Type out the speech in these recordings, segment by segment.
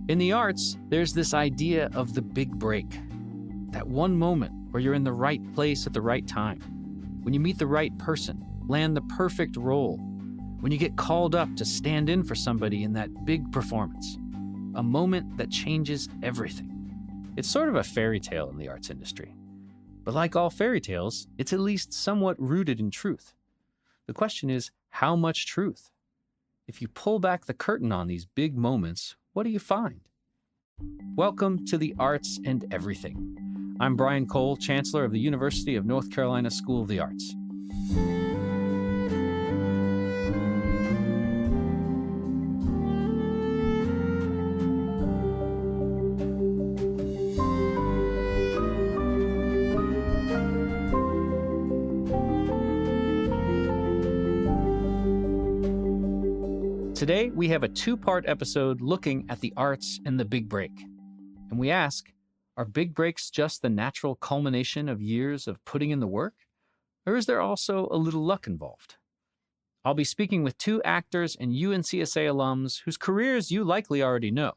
In the arts, there's this idea of the big break. That one moment where you're in the right place at the right time. When you meet the right person, land the perfect role. When you get called up to stand in for somebody in that big performance. A moment that changes everything. It's sort of a fairy tale in the arts industry. But like all fairy tales, it's at least somewhat rooted in truth. The question is, how much truth? If you pull back the curtain on these big moments, what do you find? Welcome to the Arts and Everything. I'm Brian Cole, Chancellor of the University of North Carolina School of the Arts. Today, we have a two-part episode looking at the arts and the big break. And we ask, are big breaks just the natural culmination of years of putting in the work? Or is there also a little luck involved? I'll be speaking with two actors and UNCSA alums whose careers you likely already know.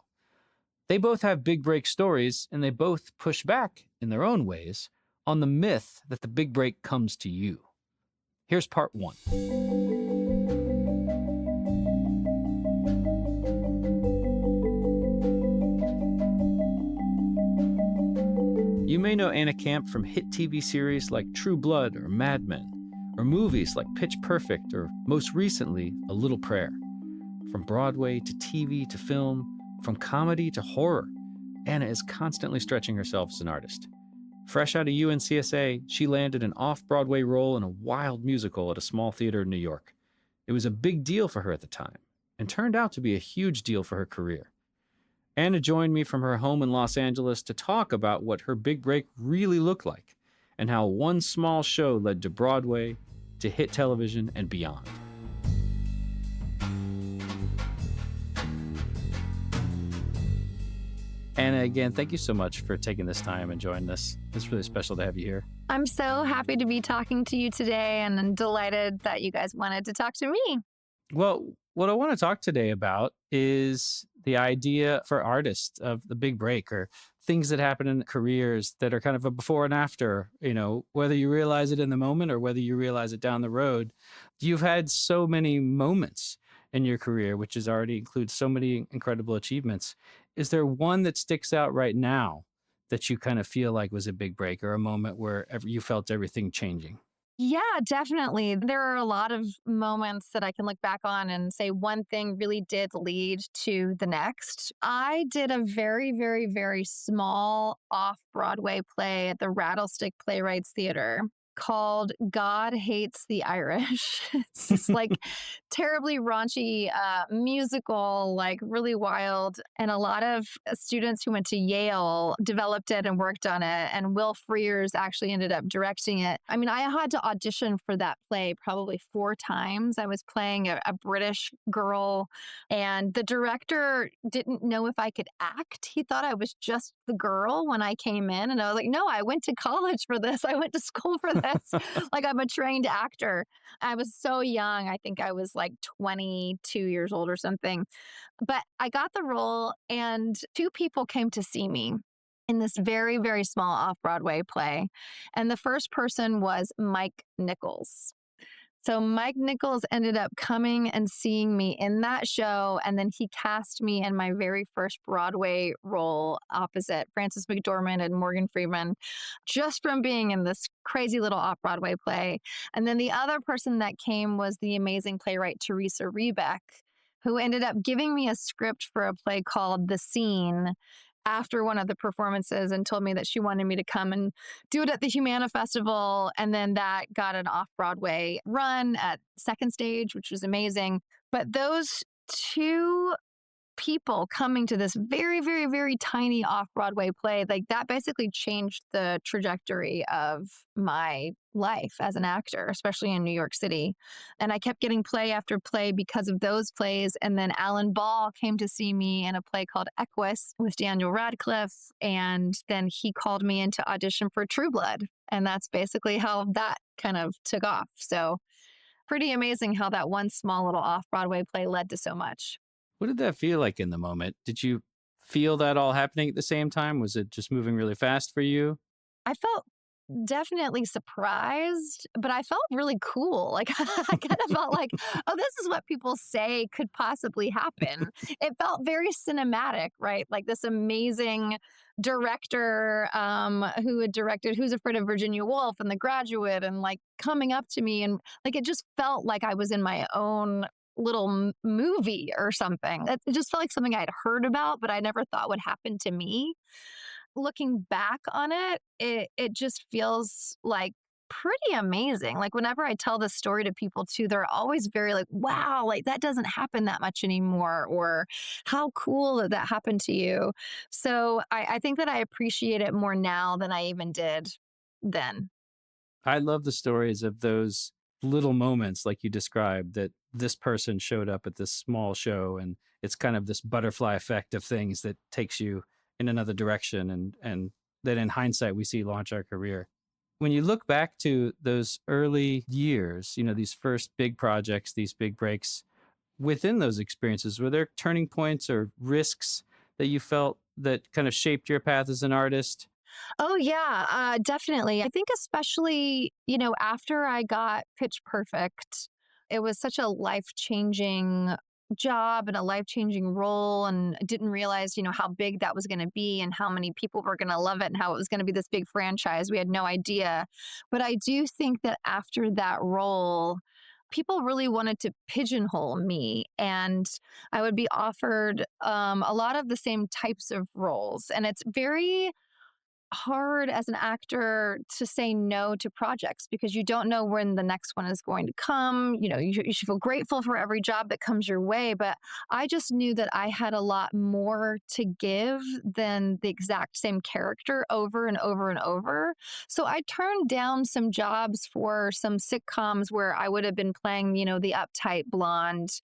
They both have big break stories, and they both push back, in their own ways, on the myth that the big break comes to you. Here's part one. You may know Anna Camp from hit TV series like True Blood or Mad Men, or movies like Pitch Perfect, or most recently, A Little Prayer. From Broadway to TV to film, from comedy to horror, Anna is constantly stretching herself as an artist. Fresh out of UNCSA, she landed an off-Broadway role in a wild musical at a small theater in New York. It was a big deal for her at the time, and turned out to be a huge deal for her career. Anna joined me from her home in Los Angeles to talk about what her big break really looked like and how one small show led to Broadway, to hit television, and beyond. Anna, again, thank you so much for taking this time and joining us. It's really special to have you here. I'm so happy to be talking to you today, and I'm delighted that you guys wanted to talk to me. Well, what I want to talk today about is the idea for artists of the big break, or things that happen in careers that are kind of a before and after, whether you realize it in the moment or whether you realize it down the road. You've had so many moments in your career, which has already includes so many incredible achievements. Is there one that sticks out right now that you kind of feel like was a big break, or a moment where you felt everything changing? Yeah, definitely. There are a lot of moments that I can look back on and say one thing really did lead to the next. I did a very, very, very small off-Broadway play at the Rattlestick Playwrights Theater called God Hates the Irish. It's this terribly raunchy musical, really wild. And a lot of students who went to Yale developed it and worked on it. And Will Frears actually ended up directing it. I mean, I had to audition for that play probably 4 times. I was playing a British girl, and the director didn't know if I could act. He thought I was just the girl when I came in. And I was like, no, I went to college for this. I went to school for this. I'm a trained actor. I was so young. I think I was 22 years old or something. But I got the role, and 2 people came to see me in this very, very small off-Broadway play. And the first person was Mike Nichols. So Mike Nichols ended up coming and seeing me in that show, and then he cast me in my very first Broadway role opposite Frances McDormand and Morgan Freeman, just from being in this crazy little off-Broadway play. And then the other person that came was the amazing playwright Teresa Rebeck, who ended up giving me a script for a play called The Scene after one of the performances, and told me that she wanted me to come and do it at the Humana Festival. And then that got an off-Broadway run at Second Stage, which was amazing. But those 2 people coming to this very, very, very tiny off-Broadway play, that basically changed the trajectory of my life as an actor, especially in New York City. And I kept getting play after play because of those plays. And then Alan Ball came to see me in a play called Equus with Daniel Radcliffe. And then he called me in to audition for True Blood. And that's basically how that kind of took off. So pretty amazing how that one small little off-Broadway play led to so much. What did that feel like in the moment? Did you feel that all happening at the same time? Was it just moving really fast for you? I felt definitely surprised, but I felt really cool. Like I kind of felt like, oh, this is what people say could possibly happen. It felt very cinematic, right? Like this amazing director who had directed Who's Afraid of Virginia Woolf and The Graduate and like coming up to me and like it just felt like I was in my own little movie or something. It just felt like something I'd heard about, but I never thought would happen to me. Looking back on it, it just feels like pretty amazing. Like whenever I tell this story to people too, they're always very like, wow, like that doesn't happen that much anymore, or how cool that that happened to you. So I think that I appreciate it more now than I even did then. I love the stories of those little moments like you described, that this person showed up at this small show, and it's kind of this butterfly effect of things that takes you in another direction, and that in hindsight we see launch our career. When you look back to those early years, these first big projects, these big breaks, within those experiences, were there turning points or risks that you felt that kind of shaped your path as an artist? Oh, yeah, definitely. I think especially, after I got Pitch Perfect, it was such a life-changing job and a life-changing role, and I didn't realize, how big that was gonna be and how many people were gonna love it and how it was gonna be this big franchise. We had no idea. But I do think that after that role, people really wanted to pigeonhole me, and I would be offered, a lot of the same types of roles, and it's very hard as an actor to say no to projects because you don't know when the next one is going to come. You should feel grateful for every job that comes your way. But I just knew that I had a lot more to give than the exact same character over and over and over. So I turned down some jobs for some sitcoms where I would have been playing, the uptight blonde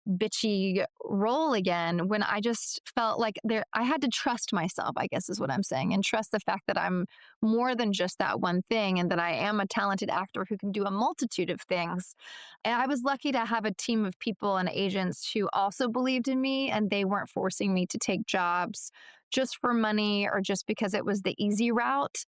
bitchy role again when I just felt like I had to trust myself, I guess is what I'm saying, and trust the fact that I'm more than just that one thing and that I am a talented actor who can do a multitude of things. And I was lucky to have a team of people and agents who also believed in me and they weren't forcing me to take jobs just for money or just because it was the easy route.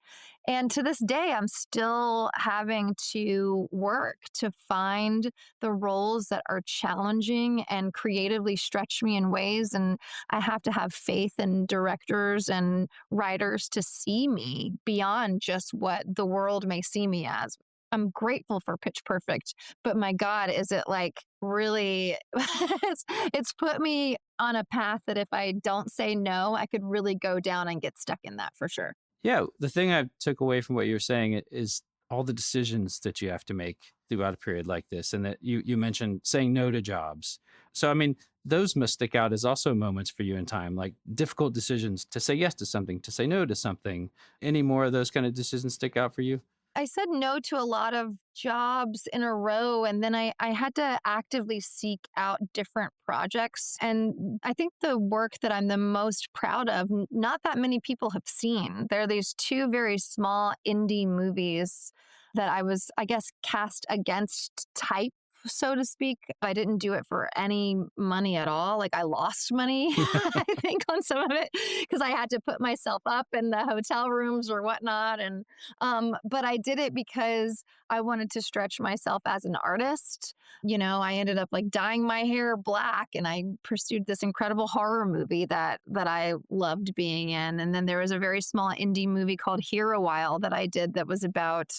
And to this day, I'm still having to work to find the roles that are challenging and creatively stretch me in ways. And I have to have faith in directors and writers to see me beyond just what the world may see me as. I'm grateful for Pitch Perfect, but my God, is it like really, it's put me on a path that if I don't say no, I could really go down and get stuck in that for sure. Yeah, the thing I took away from what you're saying is all the decisions that you have to make throughout a period like this, and that you mentioned saying no to jobs. So I mean, those must stick out as also moments for you in time, like difficult decisions to say yes to something, to say no to something. Any more of those kind of decisions stick out for you? I said no to a lot of jobs in a row, and then I had to actively seek out different projects. And I think the work that I'm the most proud of, not that many people have seen. There are these two very small indie movies that I was, I guess, cast against type, so to speak. I didn't do it for any money at all. Like I lost money, I think, on some of it because I had to put myself up in the hotel rooms or whatnot. And but I did it because I wanted to stretch myself as an artist. I ended up like dyeing my hair black and I pursued this incredible horror movie that I loved being in. And then there was a very small indie movie called Here a While that I did that was about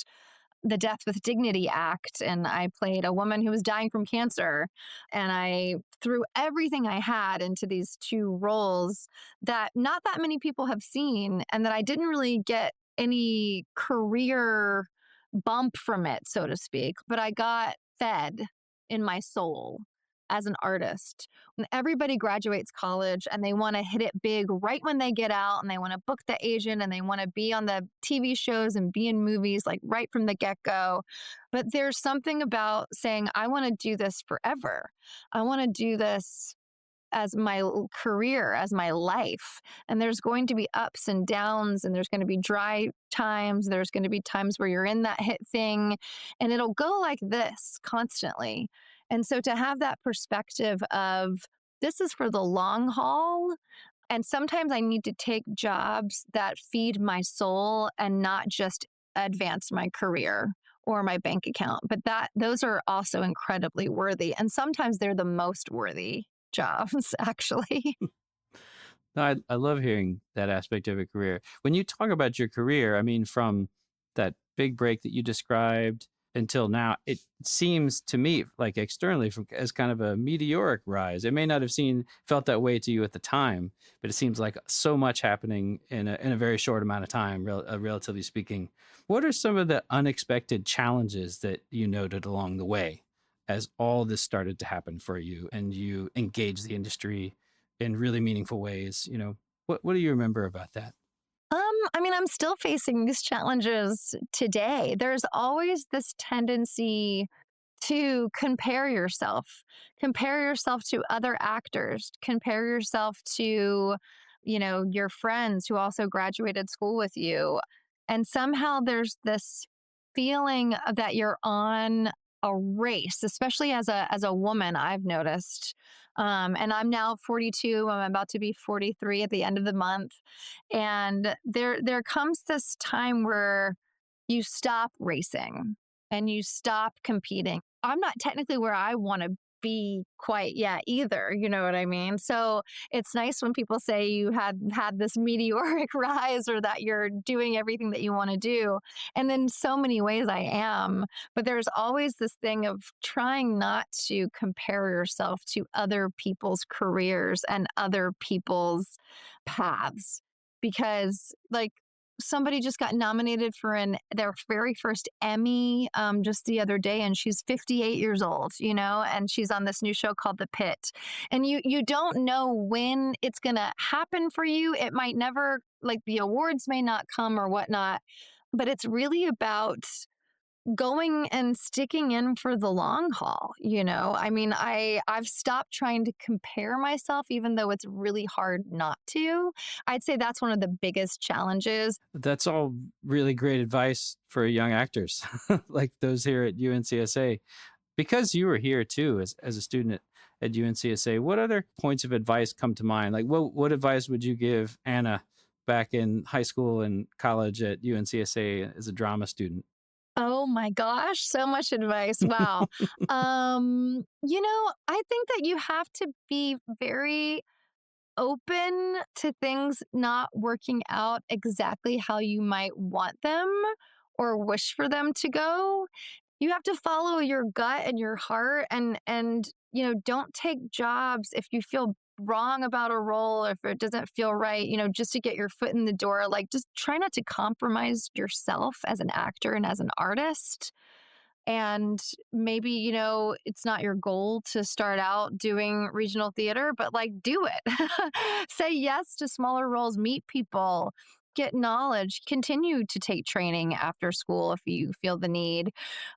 the Death with Dignity Act. And I played a woman who was dying from cancer. And I threw everything I had into these two roles that not that many people have seen, and that I didn't really get any career bump from it, so to speak, but I got fed in my soul as an artist. When everybody graduates college and they want to hit it big right when they get out and they want to book the agent and they want to be on the TV shows and be in movies like right from the get-go. But there's something about saying, I want to do this forever. I want to do this as my career, as my life. And there's going to be ups and downs, and there's going to be dry times. There's going to be times where you're in that hit thing, and it'll go like this constantly. And so to have that perspective of this is for the long haul And sometimes I need to take jobs that feed my soul and not just advance my career or my bank account. But those are also incredibly worthy. And sometimes they're the most worthy jobs, actually. No, I love hearing that aspect of a career. When you talk about your career, I mean, from that big break that you described until now, it seems to me like externally from as kind of a meteoric rise. It may not have felt that way to you at the time, but it seems like so much happening in a very short amount of time, relatively speaking. What are some of the unexpected challenges that you noted along the way as all this started to happen for you and you engaged the industry in really meaningful ways? What do you remember about that? I mean, I'm still facing these challenges today. There's always this tendency to compare yourself to other actors, compare yourself to, your friends who also graduated school with you. And somehow there's this feeling that you're on a race, especially as a woman, I've noticed. And I'm now 42. I'm about to be 43 at the end of the month. And there comes this time where you stop racing and you stop competing. I'm not technically where I want to be quite yet either, you know what I mean? So it's nice when people say you had this meteoric rise or that you're doing everything that you want to do. And in so many ways I am, but there's always this thing of trying not to compare yourself to other people's careers and other people's paths because like somebody just got nominated for their very first Emmy just the other day, and she's 58 years old, and she's on this new show called The Pit. And you don't know when it's gonna happen for you. It might never, like, the awards may not come or whatnot, but it's really about going and sticking in for the long haul. I mean, I've stopped trying to compare myself even though it's really hard not to. I'd say that's one of the biggest challenges. That's all really great advice for young actors like those here at UNCSA. Because you were here too as a student at UNCSA, what other points of advice come to mind? Like what advice would you give Anna back in high school and college at UNCSA as a drama student? Oh my gosh, so much advice. Wow. I think that you have to be very open to things not working out exactly how you might want them or wish for them to go. You have to follow your gut and your heart and don't take jobs if you feel wrong about a role, if it doesn't feel right, just to get your foot in the door. Like, just try not to compromise yourself as an actor and as an artist. And maybe, it's not your goal to start out doing regional theater, but like do it. Say yes to smaller roles, meet people, get knowledge, continue to take training after school if you feel the need.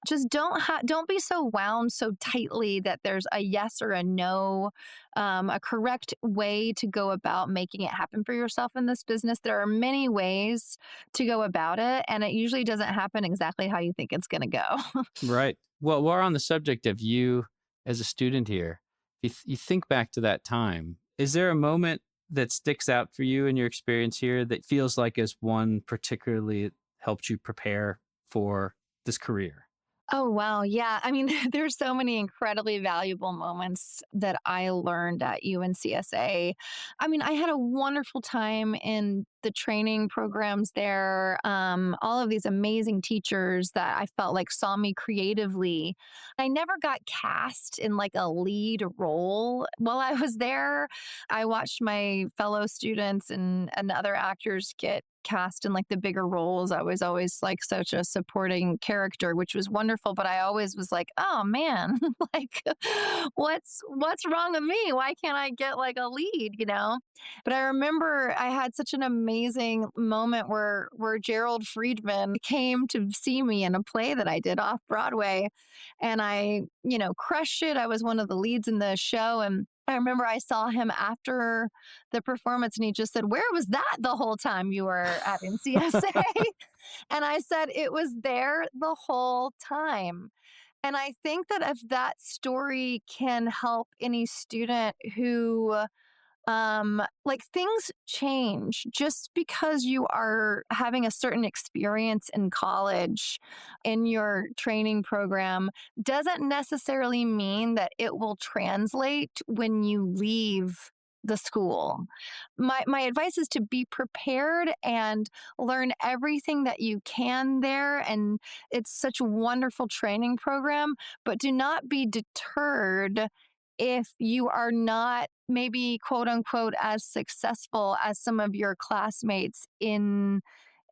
Just don't be so wound so tightly that there's a yes or a no, a correct way to go about making it happen for yourself in this business. There are many ways to go about it, and it usually doesn't happen exactly how you think it's going to go. Right. Well, we're on the subject of you as a student here. If you think back to that time, is there a moment that sticks out for you in your experience here that feels like as one particularly helped you prepare for this career? Oh, wow. Yeah. I mean, there's so many incredibly valuable moments that I learned at UNCSA. I mean, I had a wonderful time in the training programs there. All of these amazing teachers that I felt like saw me creatively. I never got cast in like a lead role while I was there. I watched my fellow students and other actors get cast in like the bigger roles. I was always like such a supporting character, which was wonderful. But I always was like, oh man, like what's wrong with me? Why can't I get like a lead? But I remember I had such an amazing moment where Gerald Friedman came to see me in a play that I did off Broadway, and I crushed it. I was one of the leads in the show, and I remember I saw him after the performance and he just said, "Where was that the whole time you were at NCSA?" And I said, "It was there the whole time." And I think that if that story can help any student who Like things change just because you are having a certain experience in college in your training program doesn't necessarily mean that it will translate when you leave the school. My advice is to be prepared and learn everything that you can there, and it's such a wonderful training program, but do not be deterred if you are not maybe quote unquote as successful as some of your classmates in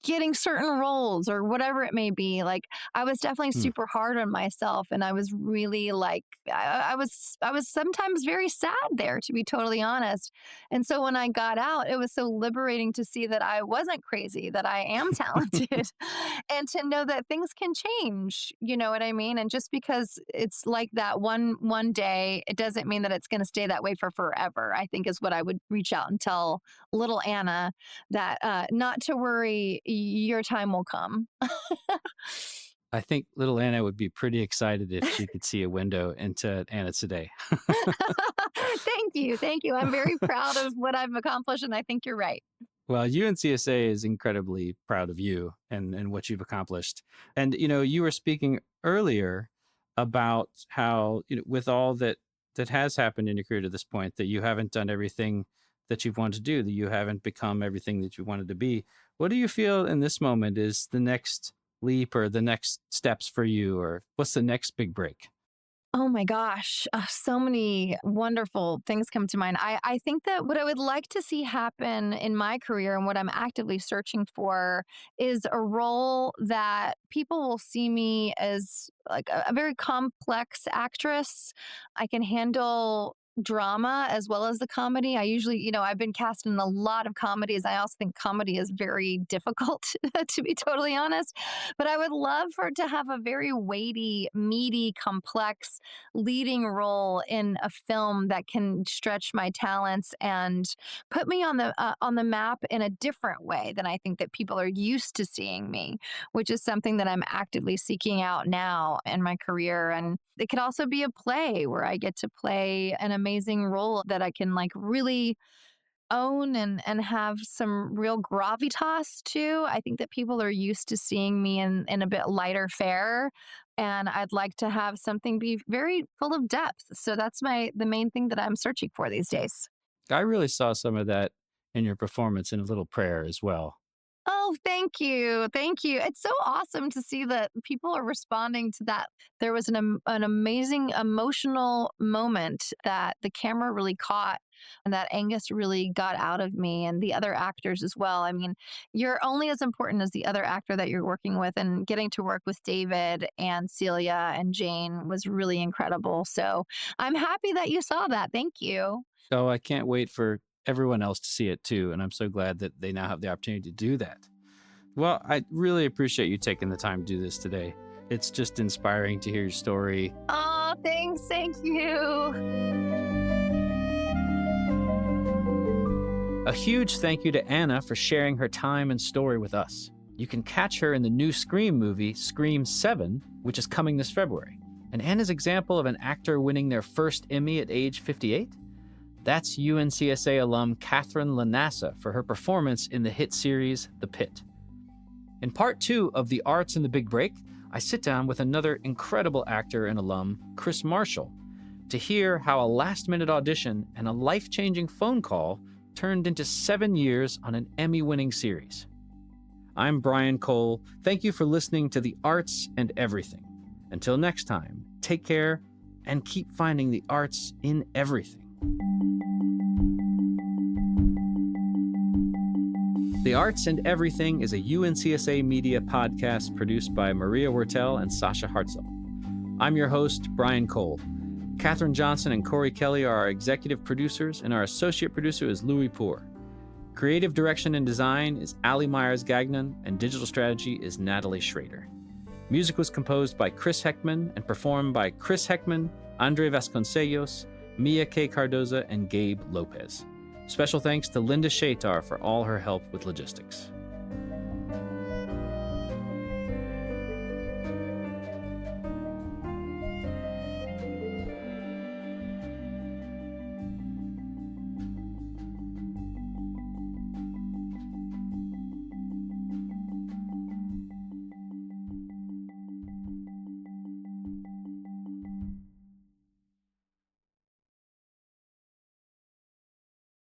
getting certain roles or whatever it may be. Like I was definitely Hmm. super hard on myself, and I was really like I was sometimes very sad there, to be totally honest. And so when I got out, it was so liberating to see that I wasn't crazy, that I am talented, and to know that things can change. You know what I mean? And just because it's like that one day, it doesn't mean that it's going to stay that way for forever. I think is what I would reach out and tell little Anna, that not to worry, your time will come. I think little Anna would be pretty excited if she could see a window into Anna today. Thank you. Thank you. I'm very proud of what I've accomplished, and I think you're right. Well, UNCSA is incredibly proud of you and what you've accomplished. And, you were speaking earlier about how, with all that has happened in your career to this point, that you haven't done everything that you've wanted to do, that you haven't become everything that you wanted to be. What do you feel in this moment is the next leap or the next steps for you, or what's the next big break? Oh my gosh, so many wonderful things come to mind. I think that what I would like to see happen in my career and what I'm actively searching for is a role that people will see me as like a very complex actress. I can handle drama as well as the comedy. I usually, I've been cast in a lot of comedies. I also think comedy is very difficult, to be totally honest. But I would love for it to have a very weighty, meaty, complex leading role in a film that can stretch my talents and put me on the map in a different way than I think that people are used to seeing me, which is something that I'm actively seeking out now in my career. And it could also be a play where I get to play an amazing role that I can like really own and have some real gravitas to. I think that people are used to seeing me in a bit lighter fare, and I'd like to have something be very full of depth. So that's the main thing that I'm searching for these days. I really saw some of that in your performance in A Little Prayer as well. Oh, thank you. Thank you. It's so awesome to see that people are responding to that. There was an amazing emotional moment that the camera really caught and that Angus really got out of me and the other actors as well. I mean, you're only as important as the other actor that you're working with, and getting to work with David and Celia and Jane was really incredible. So I'm happy that you saw that. Thank you. So I can't wait for everyone else to see it too. And I'm so glad that they now have the opportunity to do that. Well, I really appreciate you taking the time to do this today. It's just inspiring to hear your story. Oh, thanks. Thank you. A huge thank you to Anna for sharing her time and story with us. You can catch her in the new Scream movie, Scream 7, which is coming this February. And Anna's example of an actor winning their first Emmy at age 58? That's UNCSA alum Catherine Lanassa for her performance in the hit series The Pit. In part 2 of The Arts and the Big Break, I sit down with another incredible actor and alum, Krys Marshall, to hear how a last-minute audition and a life-changing phone call turned into 7 years on an Emmy-winning series. I'm Brian Cole. Thank you for listening to The Arts and Everything. Until next time, take care and keep finding the arts in everything. The Arts and Everything is a UNCSA media podcast produced by Maria Wertel and Sasha Hartzell. I'm your host, Brian Cole. Katherine Johnson and Corey Kelly are our executive producers, and our associate producer is Louis Poor. Creative direction and design is Ali Myers-Gagnon, and digital strategy is Natalie Schrader. Music was composed by Chris Heckman and performed by Chris Heckman, Andre Vasconcellos, Mia K. Cardoza, and Gabe Lopez. Special thanks to Linda Shatar for all her help with logistics.